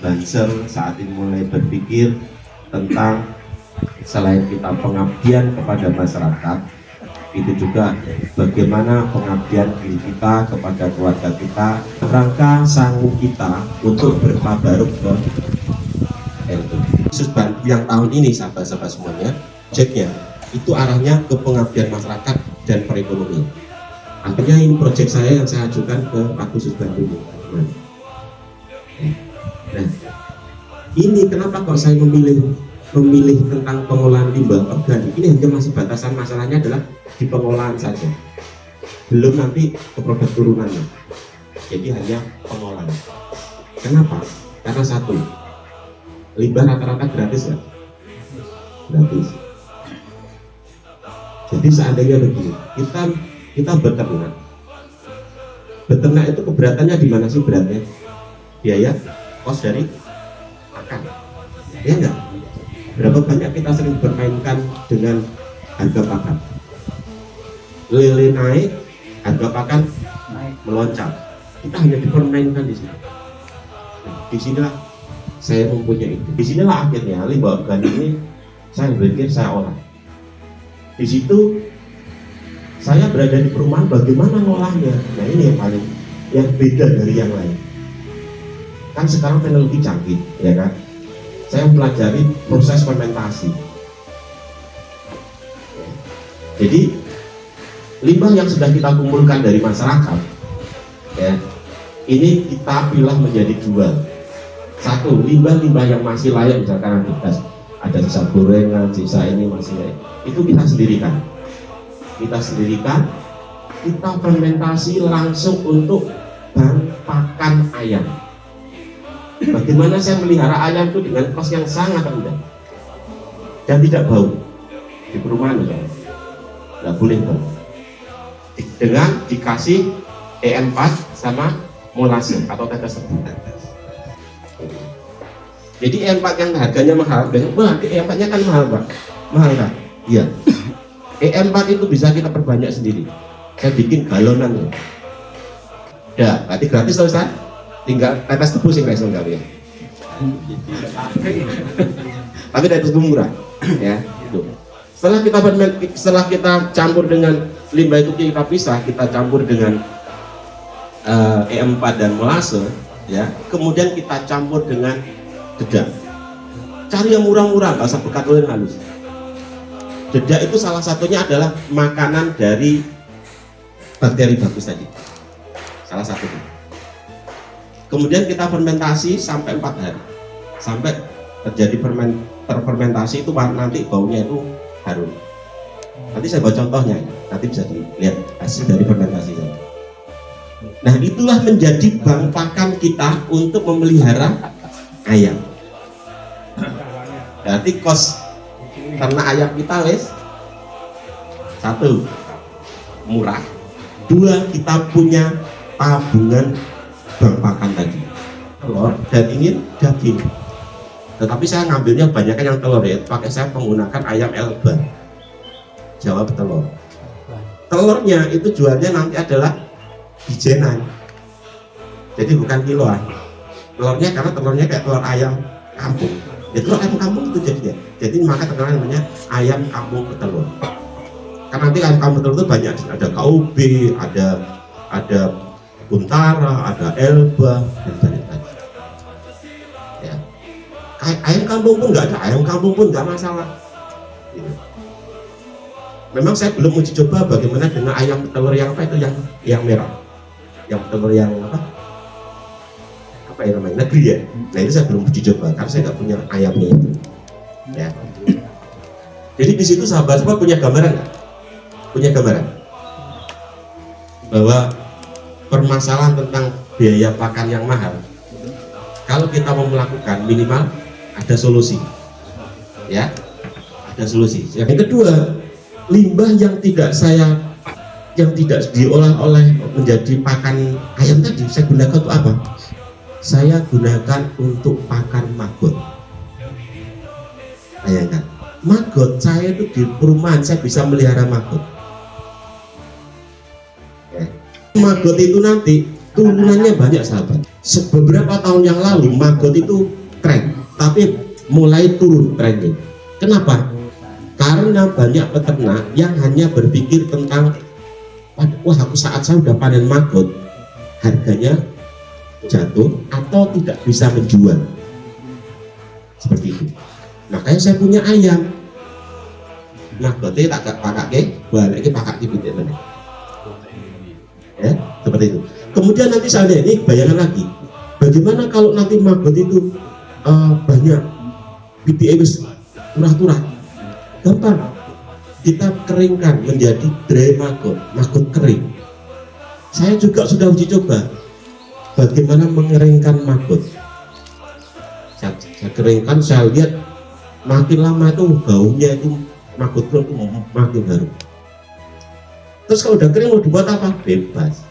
Banser saat ini mulai berpikir tentang selain kita pengabdian kepada masyarakat, itu juga bagaimana pengabdian diri kita kepada keluarga kita, rangka sanggup kita untuk bertabaruk ke itu. Khusus bantu yang tahun ini sahabat-sahabat semuanya, proyeknya itu arahnya ke pengabdian masyarakat dan perekonomian. Akhirnya ini proyek saya yang saya ajukan ke Pak Khusus Bantu ini. Nah, ini kenapa kok saya memilih tentang pengolahan limbah organik ini? Hanya masih batasan masalahnya adalah di pengolahan saja, belum nanti ke produk turunannya. Jadi hanya pengolahan. Kenapa? Karena satu, limbah rata-rata gratis ya, gratis. Jadi seandainya begini, kita beternak itu keberatannya di mana sih beratnya? Biaya, kos dari pakan, ya enggak? Berapa banyak kita sering bermainkan dengan harga pakan? Lele naik, harga pakan meloncat. Kita hanya dipermainkan di sini. Nah, disinilah saya mempunyai itu. Disinilah akhirnya limbah organik ini saya berpikir saya olah. Di situ saya berada di perumahan, bagaimana ngolahnya? Nah ini yang beda dari yang lain. Kan sekarang teknologi canggih, ya kan? Saya mempelajari proses fermentasi. Jadi limbah yang sudah kita kumpulkan dari masyarakat, ya, ini kita pilah menjadi dua. Satu, limbah-limbah yang masih layak, misalkan ada sisa gorengan, sisa ini masih layak, itu kita sendirikan. Kita fermentasi langsung untuk bahan pakan ayam. Bagaimana saya melihara ayam itu dengan kos yang sangat rendah dan tidak bau di perumahan, nggak boleh bau. Dengan dikasih E4 sama molase atau tetes tebu. Jadi E4 yang harganya mahal, wah E4-nya kan mahal Pak, mahal kan? Iya. E4 itu bisa kita perbanyak sendiri. Saya bikin galonan ya. Ya, berarti gratis loh Ustaz. Tinggal tetes tebu sih guys ya. Tapi tetes tebu murah, ya. Itu. Setelah kita campur dengan limbah itu kita pisah, kita campur dengan E4 dan molase, ya. Kemudian kita campur dengan dedak. Cari yang murah-murah, nggak usah bekat yang halus. Dedak itu salah satunya adalah makanan dari bakteri bagus tadi. Salah satunya. Kemudian kita fermentasi sampai 4 hari, sampai terjadi terfermentasi itu nanti baunya itu harum. Nanti saya buat contohnya, nanti bisa dilihat hasil dari fermentasi. Nah itulah menjadi bank pakan kita untuk memelihara ayam. Berarti kos karena ayam kita satu, murah. Dua, kita punya tabungan bank pakan tadi, telur dan ingin daging. Tetapi saya ngambilnya banyak yang telur ya, pakai saya menggunakan ayam Elba, Jawa telur. Telurnya itu jualnya nanti adalah bijenan, jadi bukan kiloan. Telurnya karena telurnya kayak telur ayam kampung. Ya, telur ayam kampung itu jadinya. Jadi maka terkenal namanya ayam kampung petelur. Karena nanti ayam kampung petelur itu banyak, ada KUB, ada Buntara, ada Elba, dan banyak lagi. Ya. Ayam kampung pun nggak ada, ayam kampung pun nggak masalah. Gitu. Memang saya belum uji coba bagaimana dengan ayam telur yang apa itu yang merah, yang telur yang apa ya namanya, negeri ya. Nah itu saya belum uji coba karena saya nggak punya ayamnya itu. Ya. Jadi di situ sahabat-sahabat punya gambaran nggak? Punya gambaran bahwa permasalahan tentang biaya pakan yang mahal, kalau kita mau melakukan minimal ada solusi, ya, ada solusi. Yang kedua, limbah yang tidak diolah oleh menjadi pakan ayam tadi, saya gunakan untuk apa? Saya gunakan untuk pakan maggot. Bayangkan, maggot saya itu di perumahan saya bisa melihara maggot. Maggot itu nanti turunannya banyak sahabat. Beberapa tahun yang lalu maggot itu keren, tapi mulai turun trennya. Kenapa? Karena banyak peternak yang hanya berpikir tentang, wah aku saat saya udah panen maggot, harganya jatuh atau tidak bisa menjual, seperti itu. Makanya saya punya ayam, maggotnya tak pakai, balik pakai tibit ya, seperti itu. Kemudian nanti saya ini bayangan lagi, bagaimana kalau nanti maggot itu banyak bibit turah-turah, gampang, kita keringkan menjadi dry maggot, maggot kering. Saya juga sudah uji coba bagaimana mengeringkan maggot. Saya keringkan, saya lihat makin lama itu baunya itu maggot itu makin harum. Terus kalau udah kering mau dibuat apa? Bebas.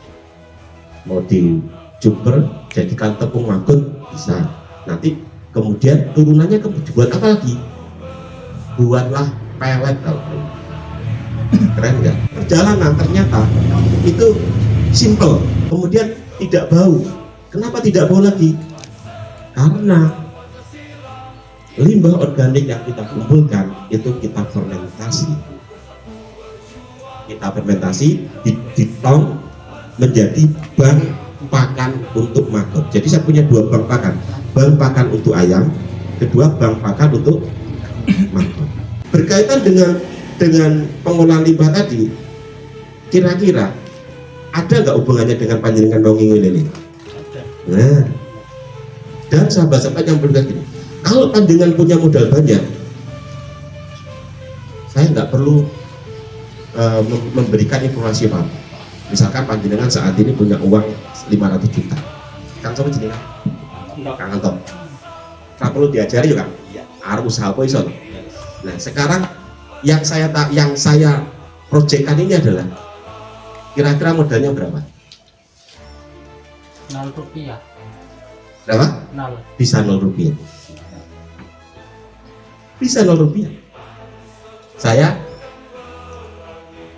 Mau dijumper jadikan tepung maggot bisa. Nanti kemudian turunannya dibuat apa lagi? Buatlah pelet kalau keren nggak? Perjalanan ternyata itu simple, kemudian tidak bau. Kenapa tidak bau lagi? Karena limbah organik yang kita kumpulkan itu kita fermentasi. Kita fermentasi di tong menjadi bank pakan untuk maggot. Jadi saya punya dua bank pakan untuk ayam, kedua bank pakan untuk maggot. Berkaitan dengan pengolahan limbah tadi, kira-kira ada nggak hubungannya dengan panjenengan nonging ini? Nah, dan sahabat-sahabat yang berkata gini, kalau panjenengan punya modal banyak, saya nggak perlu memberikan informasi apa. Misalkan panjenengan saat ini punya uang 500 juta, kan sama jenengan, kan Anton, tak perlu diajari juga, harus usaha apa iso. Nah sekarang yang saya proyekkan ini adalah kira-kira modalnya berapa? 0 rupiah. Berapa? 0. Bisa 0 rupiah. Bisa 0 rupiah. Saya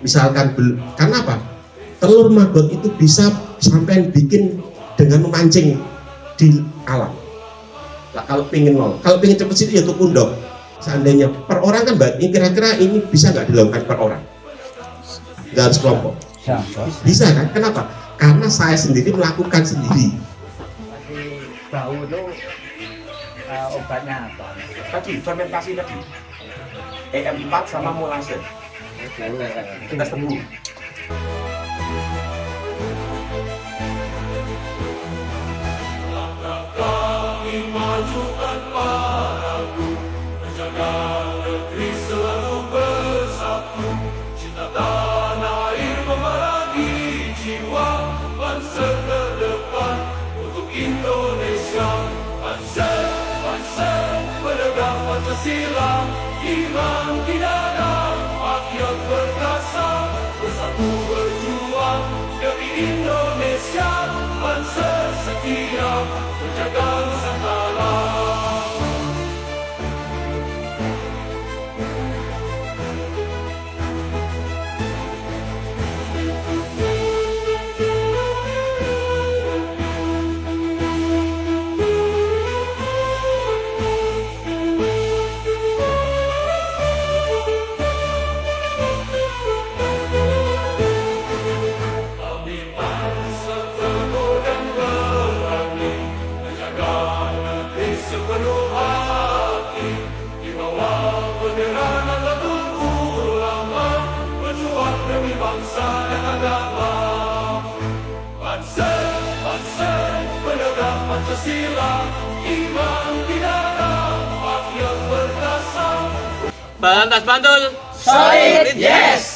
misalkan karena apa? Telur maggot itu bisa sampai bikin dengan memancing di alam. Nah, kalau pingin nol, kalau pingin cepet sih ya tuh kundok. Seandainya per orang kan mbak, ini kira-kira ini bisa nggak dilakukan per orang? Nggak harus kelompok. Bisa kan? Kenapa? Karena saya sendiri melakukan sendiri. Bau itu obatnya apa? Tadi fermentasi tadi. EM4 sama molase. Kita tunggu. Kami majukan padaku, menjaga negeri selalu bersatu. Cinta tanah air memerangi jiwa, bangsa ke depan untuk Indonesia. Bangsa penegak Pancasila, iman di dada, rakyat perkasa, bersatu berjuang demi Indonesia. Bangsa setia menjaga Nusantara. Pancasila, iman di dada, rakyat perkasa. Balantas Bantul, Solid, yes!